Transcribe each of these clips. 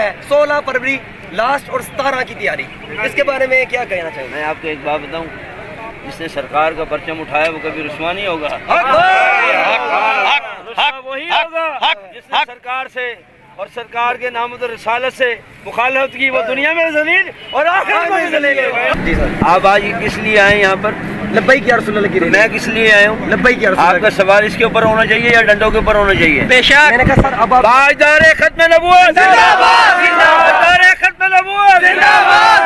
ہے 16 फरवरी लास्ट और 17 की तैयारी, इसके बारे में क्या कहना चाहिए? मैं आपको एक बात बताऊं, जिसने सरकार का परचम उठाया वो कभी रुस्वा नहीं होगा। वही होगा जिसने सरकार से और सरकार के नाम रसालत से मुखालफत की, वो दुनिया में जलील और आखिरत में जलील। जी सर। आप आज किस लिए आए यहाँ पर? लब्बैक या रसूलल्लाह की मैं किस लिए आया हूँ? लब्बैक या रसूलल्लाह। आपका सवाल इसके ऊपर होना चाहिए या डंडों के ऊपर होना चाहिए? बेशक। मैंने कहा सर अब आप ताजदारे खत्म नबूवत जिंदाबाद, ताजदारे खत्म नबूवत जिंदाबाद,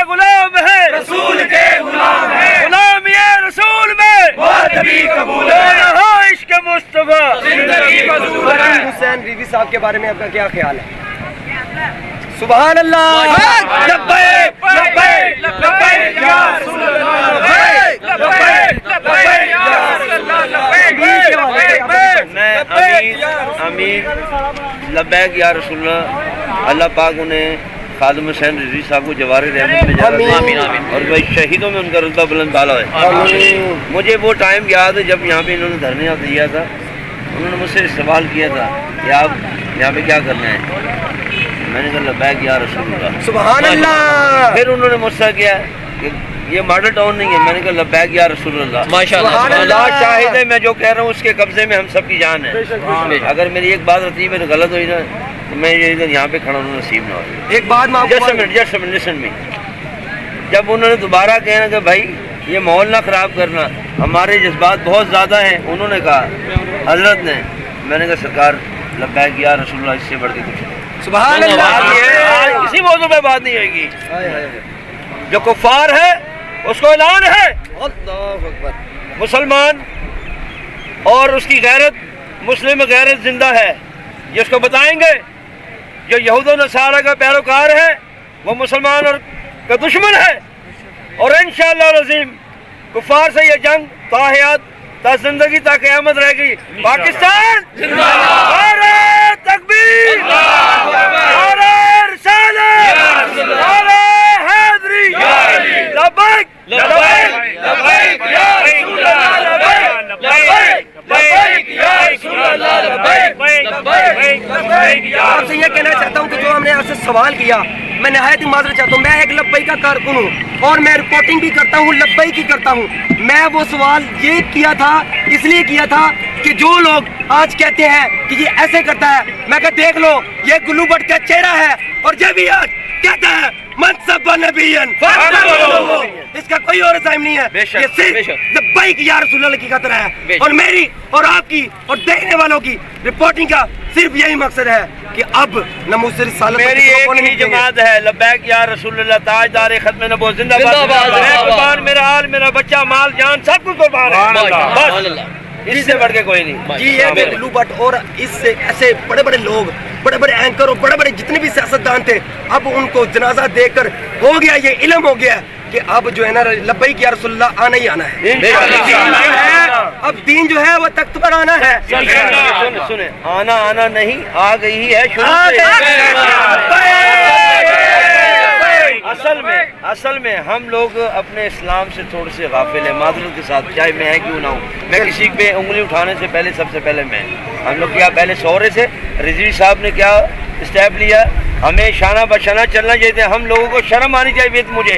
गुलाम है रसूल के गुलाम है, गुलाम ये रसूल में बहुत भी कबूल है, हो इश्क मुस्तफा जिंदगी मजबूत है। हुसैन रिजवी साहब के बारे में आपका क्या ख्याल है? सुभान अल्लाह। लब्बैक लब्बैक लब्बैक या रसूल अल्लाह, लब्बैक लब्बैक लब्बैक या रसूल अल्लाह, लब्बैक। मैं अमीर लब्बैक या रसूल अल्लाह, अल्लाह पाक उन्हें खादिम हुसैन रिजवी साहब को जवारे रहमत में जगह और भाई शहीदों में उनका रुतबा बुलंद बाला है। मुझे वो टाइम याद है जब यहाँ पे इन्होंने धरने दिया था, उन्होंने मुझसे सवाल किया था कि आप यहाँ पे क्या करना है? मैंने कहा लब्बैक या रसूल अल्लाह, सुभान अल्लाह। फिर उन्होंने मुझसे किया कि ये मॉडल टाउन नहीं है, मैंने कहा लब्बैक या रसूल अल्लाह। माशाअल्लाह। अल्लाह शाहिद है, मैं जो कह रहा हूँ उसके कब्जे में हम सब की जान है। अगर मेरी एक बात होती है मेरी गलत हुई ना तो मैं ये इधर यहाँ पे खड़ा हूँ, नसीब ना हो। एक बात मैं आपको जस्ट मिनट लिसन मी। जब उन्होंने दोबारा कहना कि भाई ये माहौल ना ख़राब करना, हमारे जज्बात बहुत ज़्यादा हैं, उन्होंने कहा हजरत ने, मैंने कहा सरकार लब्बैक या रसूल अल्लाह, इससे बढ़ के कुछ नहीं। सुभान अल्लाह। आज किसी मौजूद पे बात नहीं होगी। जो कुफार है उसको ऐलान है अल्लाहु अकबर। मुसलमान और उसकी गैरत, मुस्लिम गैरत जिंदा है, ये उसको बताएंगे। जो यहूद और नसारा का पैरोकार है वो मुसलमान और का दुश्मन है, और इंशाअल्लाह अज़ीम कुफार से ये जंग ताहयात ता जिंदगी ता क़यामत रहेगी। पाकिस्तान जिंदाबाद, नारे तकबीर, नारे रिसालत, नारे हैदरी, लब्बैक लब्बैक लब्बैक या रसूल अल्लाह, लब्बैक लब्बैक लब्बैक या रसूल अल्लाह, लब्बैक लब्बैक लब्बैक या। आपसे ये कहना चाहता हूँ कि जो हमने आपसे सवाल किया, मैं नहायत ही माजरत चाहता हूँ। मैं एक लब्बैक का कारकुन हूँ और मैं रिपोर्टिंग भी करता हूँ, लब्बैक ही करता हूँ। मैं वो सवाल ये किया था, इसलिए किया था कि जो लोग आज कहते हैं कि ये ऐसे करता है, मैं कहा देख लो ये गुल्लू भट्ट का चेहरा है, और जब भी आज कहता है मनसब नबीयन, इसका कोई और टाइम नहीं है। ये सिर्फ लब्बैक या रसूल अल्लाह की खातिर है, और मेरी और आपकी और देखने वालों की रिपोर्टिंग का सिर्फ यही मकसद है कि अब नमूस रिसालत मेरी एक ही जमात है, लब्बैक या रसूल अल्लाह, ताजदार खत्म नबूवत जिंदाबाद। मैं कुर्बान, मेरा हाल, मेरा बच्चा, माल, जान सब कुछ कुर्बान है, बस इससे बढ़ के कोई नहीं। जी ये गुल्लू भट्ट और इससे ऐसे बड़े बड़े लोग, बड़े बड़े एंकर और बड़े बड़े जितने भी सियासतदान थे, अब उनको जनाजा देखकर हो गया, ये इल्म हो गया कि अब जो है ना लब्बैक या रसूल अल्लाह आना ही आना है। अब दीन जो है वो तख्त पर आना है। सुने, आना नहीं, आ गई है शुरू से। असल में हम लोग अपने इस्लाम से थोड़े से गाफिल हैं, माजरत के साथ, चाहे मैं है क्यों ना हूँ। मैं किसी पे उंगली उठाने से पहले सबसे पहले हम लोग क्या पहले सौरे से रिजवी साहब ने क्या स्टेप लिया, हमें शाना बशाना चलना चाहिए। हम लोगों को शर्म आनी चाहिए, मुझे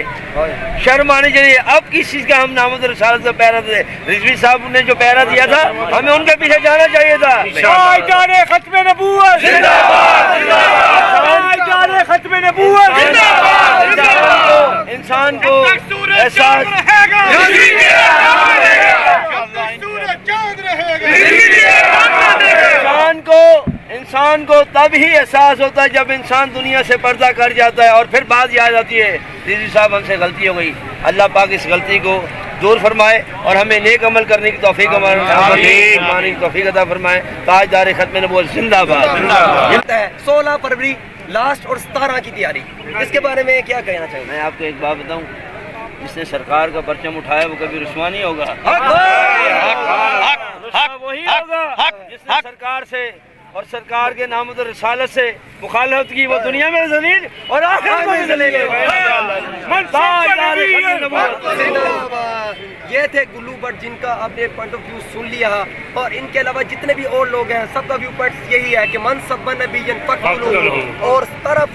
शर्म आनी चाहिए। अब किस चीज़ का हम नामद रसालत का पैरा दे, रिजवी साहब ने जो पैरा दिया था हमें उनके पीछे जाना चाहिए था। खत्म नबूवत जिंदाबाद, खत्म नबूवत जिंदाबाद। इंसान को एहसास, इंसान को तब ही एहसास होता है जब इंसान दुनिया से पर्दा कर जाता है, और फिर बात याद आती है रिजवी साहब हमसे गलती हो गई, अल्लाह पाक इस गलती को दूर फरमाए और हमें नेक अमल करने की तौफीक तौफीक अता फरमाए। ताजदार खत्म नबूवत जिंदाबाद। 16 फरवरी लास्ट और 17 की तैयारी, इसके बारे में क्या कहना चाहिए? मैं आपको एक बात बताऊं, जिसने सरकार का परचम उठाया वो कभी रुस्वा नहीं होगा। वही होगा जिसने सरकार से اور سرکار کے نامت رسالت سے مخالفت کی وہ دنیا میں ذلیل اور آخرت میں ذلیل یہ تھے گلو بٹ جن کا آپ نے پوائنٹ آف ویو سن لیا، اور ان کے علاوہ جتنے بھی اور لوگ ہیں سب کا ویو پوائنٹ یہی ہے کہ من سب نبی فقتلوہ، اور 17